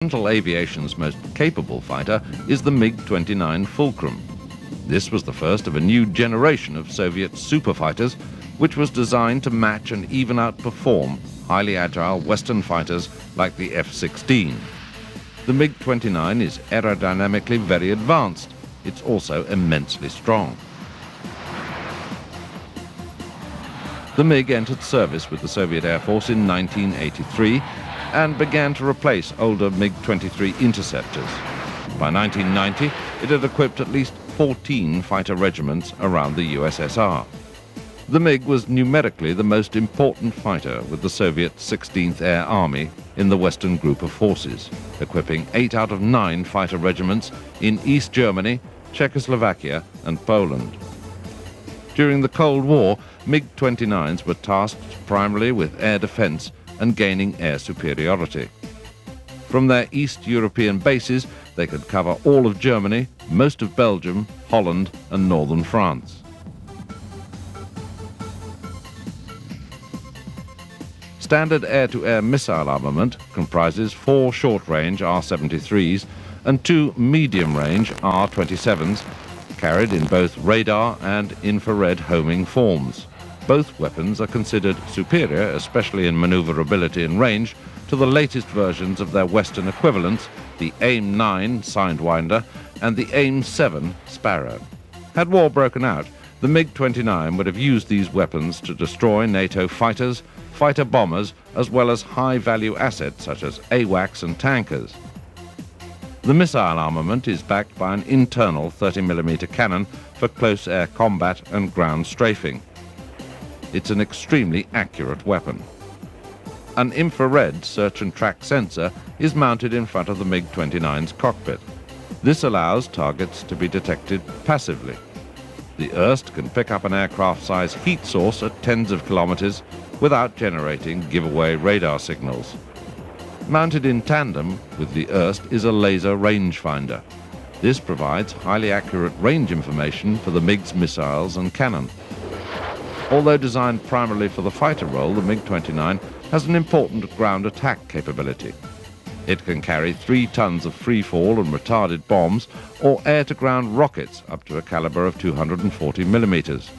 Continental Aviation's most capable fighter is the MiG-29 Fulcrum. This was the first of a new generation of Soviet superfighters, which was designed to match and even outperform highly agile Western fighters like the F-16. The MiG-29 is aerodynamically very advanced. It's also immensely strong. The MiG entered service with the Soviet Air Force in 1983 and began to replace older MiG-23 interceptors. By 1990, it had equipped at least 14 fighter regiments around the USSR. The MiG was numerically the most important fighter with the Soviet 16th Air Army in the Western group of forces, equipping 8 out of 9 fighter regiments in East Germany, Czechoslovakia and Poland. During the Cold War, MiG-29s were tasked primarily with air defense and gaining air superiority. From their East European bases, they could cover all of Germany, most of Belgium, Holland and northern France. Standard air-to-air missile armament comprises 4 short-range R-73s and 2 medium-range R-27s, carried in both radar and infrared homing forms. Both weapons are considered superior, especially in maneuverability and range, to the latest versions of their Western equivalents, the AIM-9 Sidewinder and the AIM-7 Sparrow. Had war broken out, the MiG-29 would have used these weapons to destroy NATO fighters, fighter bombers, as well as high-value assets such as AWACS and tankers. The missile armament is backed by an internal 30mm cannon for close air combat and ground strafing. It's an extremely accurate weapon. An infrared search and track sensor is mounted in front of the MiG-29's cockpit. This allows targets to be detected passively. The IRST can pick up an aircraft-sized heat source at tens of kilometers without generating giveaway radar signals. Mounted in tandem with the IRST is a laser rangefinder. This provides highly accurate range information for the MiG's missiles and cannon. Although designed primarily for the fighter role, the MiG-29 has an important ground attack capability. It can carry 3 tons of free-fall and retarded bombs or air-to-ground rockets up to a caliber of 240 millimeters.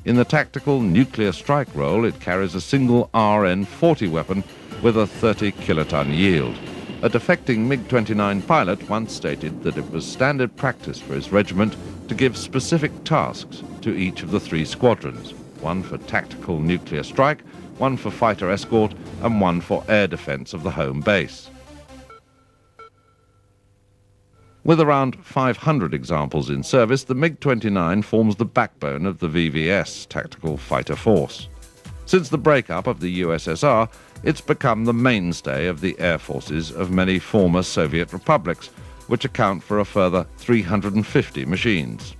In the tactical nuclear strike role, it carries a single RN-40 weapon with a 30-kiloton yield. A defecting MiG-29 pilot once stated that it was standard practice for his regiment to give specific tasks to each of the 3 squadrons, one for tactical nuclear strike, one for fighter escort, and one for air defense of the home base. With around 500 examples in service, the MiG-29 forms the backbone of the VVS tactical fighter force. Since the breakup of the USSR, it's become the mainstay of the air forces of many former Soviet republics, which account for a further 350 machines.